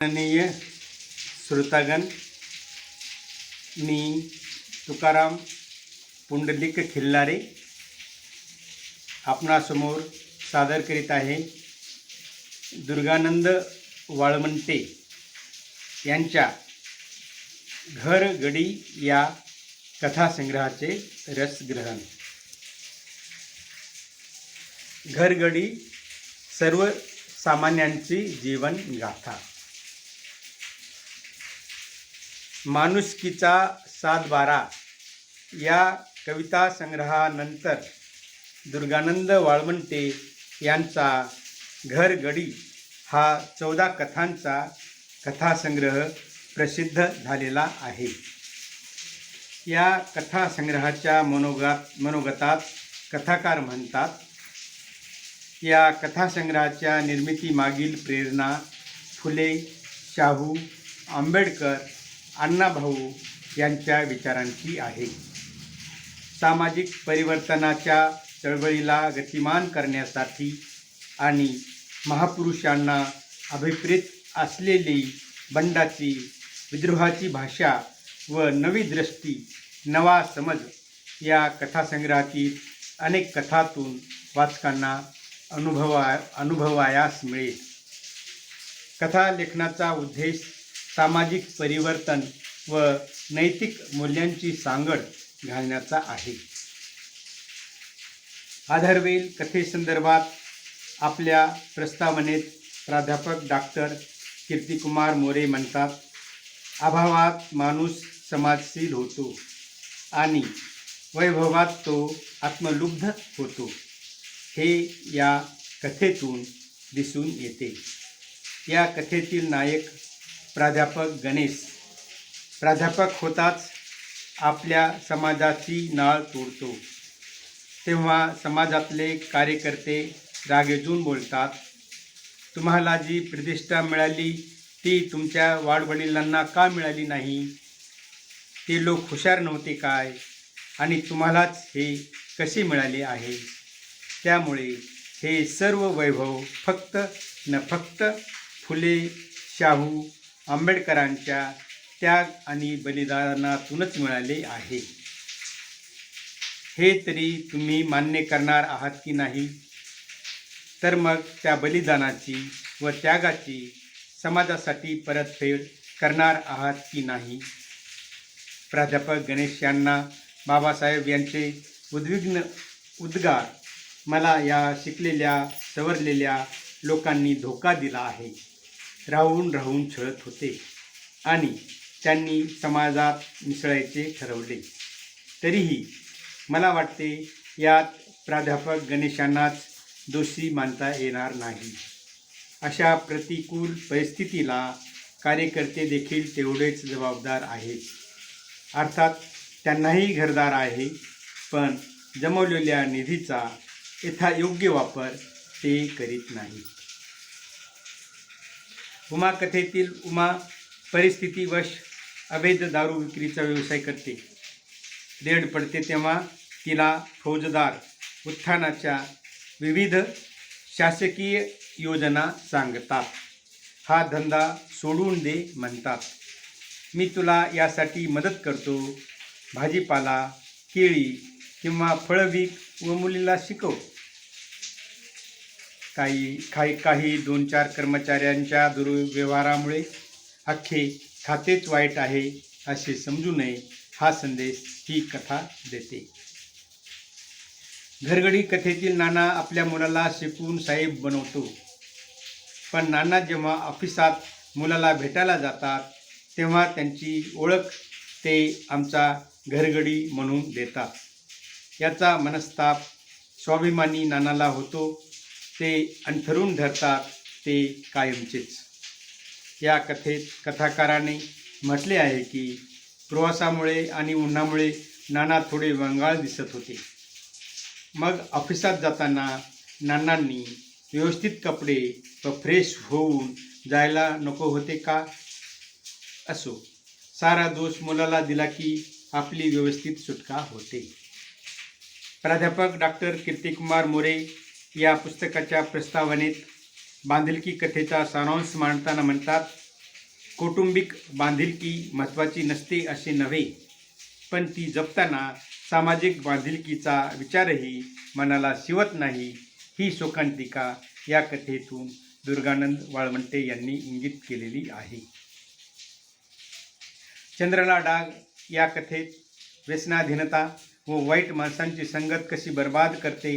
माननीय श्रोतागण, मी तुकाराम पुंडलिक खिल्लारे आपणासमोर सादर करीत आहे दुर्गानंद वाळवंटे यांच्या घरगडी या कथासंग्रहाचे रसग्रहण। घरगडी सर्वसामान्यांची जीवन गाथा। माणुसकीचा सातबारा या कविता संग्रहानंतर दुर्गानंद वाळवंटे यांचा घरगडी हा 14 कथांचा कथासंग्रह प्रसिद्ध झालेला आहे। या कथासंग्रहाच्या मनोगतात कथाकार म्हणतात, या कथासंग्रहाच्या निर्मितीमागील प्रेरणा फुले, शाहू, आंबेडकर, अण्णाभाऊ यांच्या विचारांची आहे। सामाजिक परिवर्तनाच्या चळवळीला गतिमान करण्यासाठी आणि महापुरुषांना अभिप्रेत असलेली बंडाची, विद्रोहाची भाषा व नवी दृष्टी, नवा समज या कथासंग्रहातील अनेक कथातून वाचकांना अनुभवायास मिळेल। कथा लेखनाचा उद्देश सामाजिक परिवर्तन व नैतिक मूल्यांची सांगड घालण्याचा आहे। आधारवेल कथेसंदर्भात आपल्या प्रस्तावनेत प्राध्यापक डॉक्टर कीर्तिकुमार मोरे म्हणतात, अभावात माणूस समाजशील होतो आणि वैभवात तो आत्मलुब्ध होतो, हे या कथेतून दिसून येते। या कथेतील नायक प्राध्यापक गणेश प्राध्यापक होताच आपल्या समाजाची नाळ तोडतो। तेव्हा समाजातले कार्यकर्ते रागेजून बोलतात, तुम्हाला जी प्रतिष्ठा मिळाली ती तुमच्या वाडवडिलांना का मिळाली नाही? ते लोक हुशार नव्हते काय? आणि तुम्हालाच हे कसे मिळाले आहे? त्यामुळे हे सर्व वैभव फक्त फुले, शाहू, आंबेडकरांच्या त्याग आणि बलिदानातूनच मिळाले आहे। हे तरी तुम्ही मान्य करणार आहात की नाही? तर मग त्या बलिदानाची व त्यागाची समाजासाठी परतफेड करणार आहात की नाही? प्राध्यापक गणेश यांना बाबासाहेब यांचे उद्विग्न उद्गार मला या शिकलेल्या सवरलेल्या लोकांनी धोका दिला आहे, राहून राहून छळत होते आणि त्यांनी समाजात मिसळायचे ठरवले। तरीही मला वाटते यात प्राध्यापक गणेशांनाच दोषी मानता येणार नाही। अशा प्रतिकूल परिस्थितीला कार्यकर्ते देखील तेवढेच जबाबदार आहेत। अर्थात त्यांनाही घरदार आहे, पण जमवलेल्या निधीचा यथायोग्य वापर ते करीत नाहीत। उमा कथेतील उमा परिस्थितीवश अवैध दारू विक्रीचा व्यवसाय करते। रेड पडते तेव्हा तिला फौजदार उत्थानाच्या विविध शासकीय योजना सांगतात। हा धंदा सोडून दे म्हणतात। मी तुला यासाठी मदत करतो, भाजीपाला, केळी किंवा फळं विक व मुलीला शिकव। काही 2-4 कर्मचाऱ्यांच्या दुर्व्यवहारामुळे अख्खे खातेच वाईट आहे असे समजू नये, हा संदेश ही कथा देते। घरगडी कथेतील नाना आपल्या मुलाला शिकवून साहेब बनवतो, पण नाना जेव्हा ऑफिसात मुलाला भेटायला जातात तेव्हा त्यांची ओळख ते आमचा घरगडी म्हणून देतात। याचा मनस्ताप स्वाभिमानी नानाला होतो, ते अंथरून धरतात ते कायमचेच। या कथेत कथाकाराने म्हटले आहे की प्रवासामुळे आणि उन्हामुळे नाना थोडे वंगाळ दिसत होते। मग ऑफिसात जाताना नानांनी व्यवस्थित कपडे व फ्रेश होऊन जायला नको होते का? असो, सारा दोष मुलाला दिला की आपली व्यवस्थित सुटका होते। प्राध्यापक डॉक्टर कीर्तिकुमार मोरे या पुस्तकाच्या प्रस्तावनेत बांधिलकी कथेचा सारांश मांडताना म्हणतात, कौटुंबिक बांधिलकी महत्त्वाची नसते असे नव्हे, पण ती जपताना सामाजिक बांधिलकीचा विचारही मनाला शिवत नाही, ही शोकांतिका या कथेतून दुर्गानंद वाळवंटे यांनी इंगित केलेली आहे. चंद्रला डाग या कथेत व्यसनाधीनता व वाईट माणसांची संगत कशी बर्बाद करते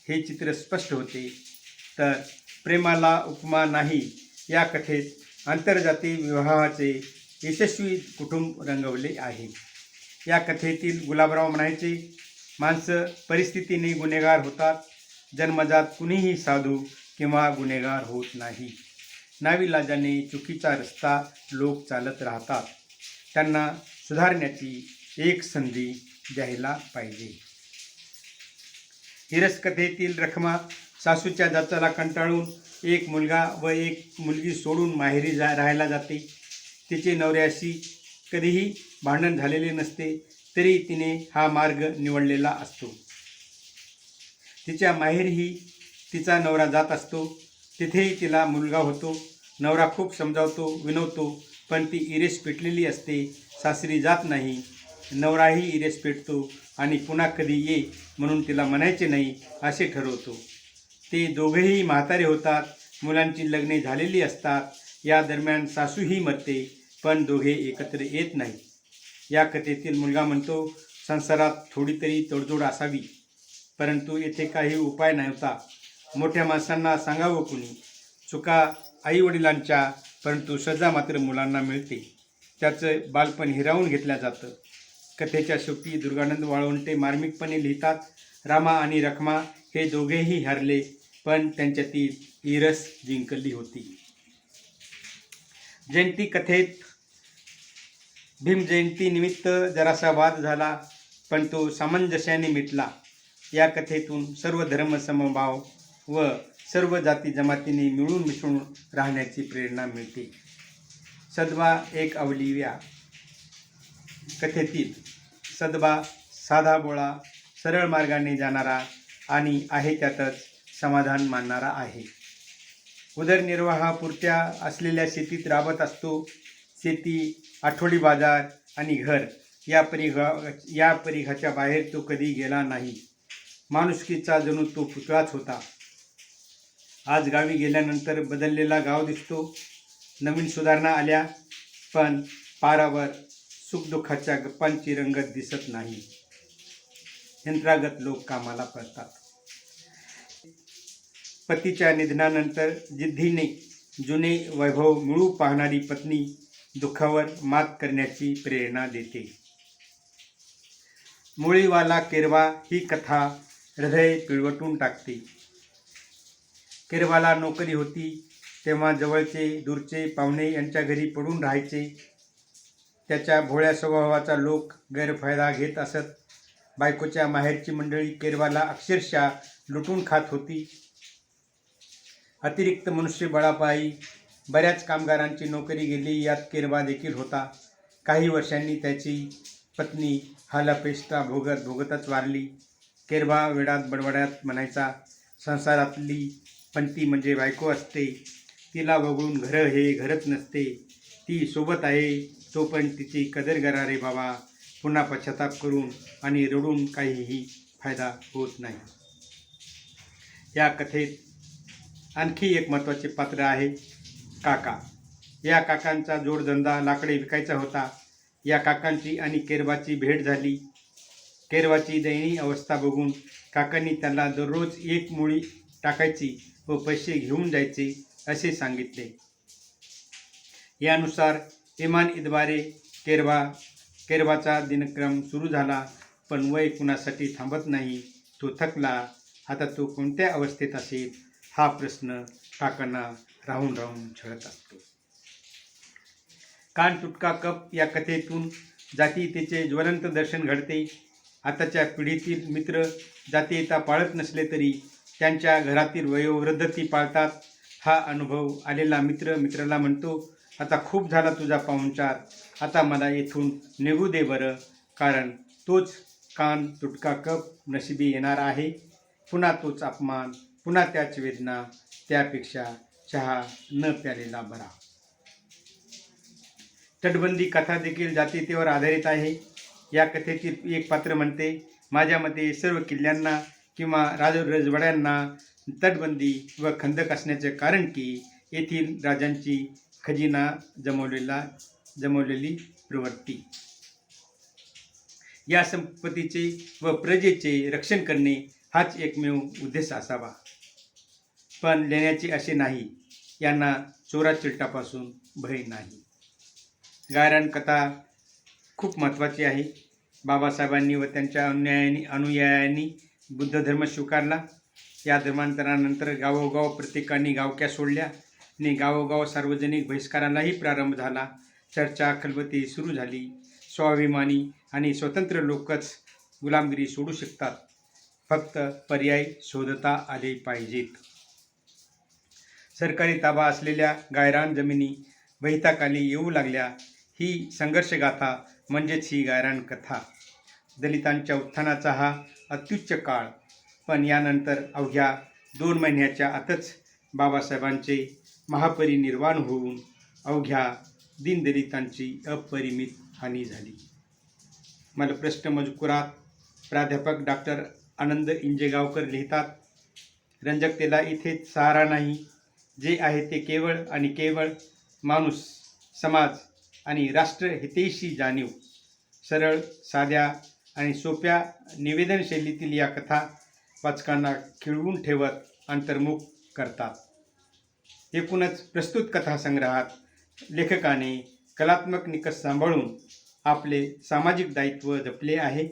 हे चित्र स्पष्ट होते. तर प्रेमाला उपमा नाही या कथेत आंतरजातीय विवाहाचे यशस्वी कुटुंब रंगवले आहे. या कथेतील गुलाबराव म्हणायचे, माणसं परिस्थितीने गुन्हेगार होतात, जन्मजात कुणीही साधू किंवा गुन्हेगार होत नाही. नाविलाजाने चुकीचा रस्ता लोक चालत राहतात, त्यांना सुधारण्याची एक संधी द्यायला पाहिजे. हिरस कथेतील रखमा सासूच्या जाचाला कंटाळून एक मुलगा व एक मुलगी सोडून माहेरी राहायला जाते. तिचे नवऱ्याशी कधीही भांडण झालेले नसते, तरी तिने हा मार्ग निवडलेला असतो. तिच्या माहेरही तिचा नवरा जात असतो, तिथेही तिला मुलगा होतो. नवरा खूप समजावतो, विनवतो, पण ती इरेस पेटलेली असते, सासरी जात नाही. नवराही इरेस पेटतो आणि पुन्हा कधी ये म्हणून तिला म्हणायचे नाही असे ठरवतो. ते दोघेही म्हातारे होतात, मुलांची लग्ने झालेली असतात. या दरम्यान सासूही मरते, पण दोघे एकत्र येत नाही. या कथेतील मुलगा म्हणतो, संसारात थोडी तरी तडजोड असावी, परंतु येथे काही उपाय नव्हता. मोठ्या माणसांना सांगावं कुणी? चुका आईवडिलांच्या, परंतु सजा मात्र मुलांना मिळते. त्याचं बालपण हिरावून घेतलं जातं. कथेच्या शेवटी दुर्गानंद वाळवंटे मार्मिकपणे लिहितात, रामा आणि रखमा हे दोघेही हरले, पण त्यांच्यातील इरस जिंकली होती. जयंती कथेत भीमजयंतीनिमित्त जरासा वाद झाला, पण तो सामंजस्याने मिटला. या कथेतून सर्व धर्म समभाव व सर्व जाती जमातीने मिळून मिसळून राहण्याची प्रेरणा मिळते. सदबा एक अवलिया कथेतील सदबा साधा बोळा, सरळ मार्गाने जाणारा आणि आहे त्यातच समाधान मानणारा आहे. उदरनिर्वाहापुरत्या असलेल्या शेतीत राबत असतो. शेती, आठवडी बाजार आणि घर या परिघाच्या बाहेर तो कधी गेला नाही. माणुसकीचा जणू तो पुतळाच होता. आज गावी गेल्यानंतर बदललेला गाव दिसतो. नवीन सुधारणा आल्या, पण पारावर सुखदुःखाच्या गप्पांची रंगत दिसत नाही. यंत्रागत लोक कामाला पडतात. पतीच्या निधनानंतर जिद्दीने जुने वैभव मिळू पाहणारी पत्नी दुःखावर मात करण्याची प्रेरणा देते. मुळीवाला केरवा ही कथा हृदय पिळवटून टाकते. केरवाला नोकरी होती, तेव्हा जवळचे दूरचे पाहुणे यांच्या घरी पडून राहायचे. त्याच्या भोळ्या स्वभावाचा लोक गैरफायदा घेत असत. बायकोच्या माहेरची मंडळी केरवाला अक्षरशः लुटून खात होती. अतिरिक्त मनुष्यबळापायी बऱ्याच कामगारांची नोकरी गेली, यात केरवा देखील होता. काही वर्षांनी त्याची पत्नी हालापेष्टा भोगतच वारली. केरवा वेडात बडबड्यात म्हणायचा, संसारातली पंती म्हणजे बायको असते, तिला वगळून घर हे घरच नसते, ती सोबत आहे तोपर्यंत तिची कदर करा रे बाबा. पुन्हा पश्चाताप करून आणि रडून काहीही फायदा होत नाही. या कथेत आणखी एक महत्त्वाचे पात्र आहे, काका. या काकांचा जोडधंदा लाकडे विकायचा होता. या काकांची आणि केरवाची भेट झाली. केरवाची दयनीय अवस्था बघून काकांनी त्याला दररोज एक मुळी टाकायची व पैसे घेऊन जायचे असे सांगितले. यानुसार इमान इतबारे केरवाचा दिनक्रम सुरू झाला. पण वय कुणासाठी थांबत नाही. तो थकला. आता तो कोणत्या अवस्थेत असेल हा प्रश्न काकांना राहून राहून छळत असतो. कान तुटका कप या कथेतून जातीयतेचे ज्वलंत दर्शन घडते. आताच्या पिढीतील मित्र जातीयता पाळत नसले तरी त्यांच्या घरातील वयोवृद्ध ती पाळतात. हा अनुभव आलेला मित्र मित्राला म्हणतो, आता खूप झाला तुझा पाहुणचार, आता मला येथून निघू दे बरं, कारण तोच कान तुटका कप नशिबी येणार आहे. पुन्हा तोच अपमान, पुन्हा त्याच वेदना, त्यापेक्षा चहा न प्यालेला बरा. तटबंदी कथा देखील जातीयतेवर आधारित आहे. या कथेतील एक पात्र म्हणते, माझ्या मते सर्व किल्ल्यांना किंवा राजवाड्यांना तटबंदी व खंदक असण्याचे कारण की येथील राजांची खजिना जमवलेली प्रवृत्ती. या संपत्तीचे व प्रजेचे रक्षण करणे हाच एकमेव उद्देश असावा. पण लेण्याचे असे नाही. यांना चोराचिलटापासून भय नाही. गायरान कथा खूप महत्त्वाची आहे. बाबासाहेबांनी व त्यांच्या अनुयायांनी बुद्ध धर्म स्वीकारला. या धर्मांतरानंतर गावोगाव प्रत्येकाने गावक्या सोडल्या आणि गावोगाव सार्वजनिक बहिष्कारालाही प्रारंभ झाला. चर्चा खलबती सुरू झाली. स्वाभिमानी आणि स्वतंत्र लोकच गुलामगिरी सोडू शकतात. फक्त पर्याय शोधता आले पाहिजेत. सरकारी ताबा असलेल्या गायरान जमिनी बहिताखाली येऊ लागल्या. ही संघर्षगाथा म्हणजेच ही गायरान कथा. दलितांच्या उत्थानाचा हा अत्युच्च काळ. पण यानंतर अवघ्या 2 महिन्याच्या आतच बाबासाहेबांचे महापरिनिर्वाण होऊन अवघ्या दीनदलितांची अपरिमित हानी झाली. मलप्रश्न मजकुरात प्राध्यापक डॉक्टर आनंद इंजेगावकर लिहितात, रंजकतेला इथेच सहारा नाही. जे आहे ते केवळ आणि केवळ माणूस, समाज आणि राष्ट्रहितेशी जाणीव. सरळ, साध्या आणि सोप्या निवेदनशैलीतील या कथा वाचकांना खिळवून ठेवत अंतर्मुख करतात. एकूणच प्रस्तुत कथासंग्रहात लेखकाने कलात्मक निकष सांभाळून आपले सामाजिक दायित्व जपले आहे.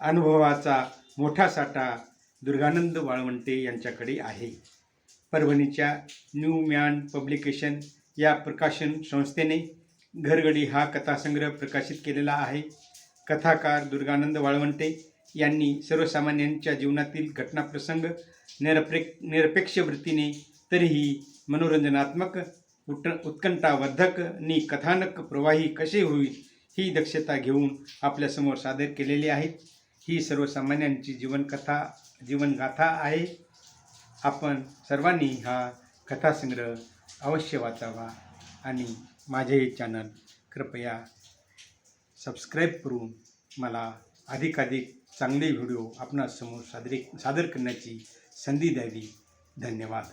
अनुभवाचा मोठा साठा दुर्गानंद वाळवंटे यांच्याकडे आहे. परभणीच्या न्यू मॅन पब्लिकेशन या प्रकाशन संस्थेने घरगडी हा कथासंग्रह प्रकाशित केलेला आहे. कथाकार दुर्गानंद वाळवंटे यांनी सर्वसामान्यांच्या जीवनातील घटनाप्रसंग निरपेक्ष वृत्तीने तरीही मनोरंजनात्मक, उत्कंठावर्धक आणि कथानक प्रवाही कसे होईल ही दक्षता घेऊन आपल्यासमोर सादर केलेली आहेत. ही सर्वसामान्यांची जीवनगाथा आहे. आपण सर्वांनी हा कथासंग्रह अवश्य वाचावा आणि माझे हे चॅनल कृपया सबस्क्राईब करून मला अधिकाधिक चांगले व्हिडिओ आपणासमोर सादर करण्याची संधी द्यावी. धन्यवाद.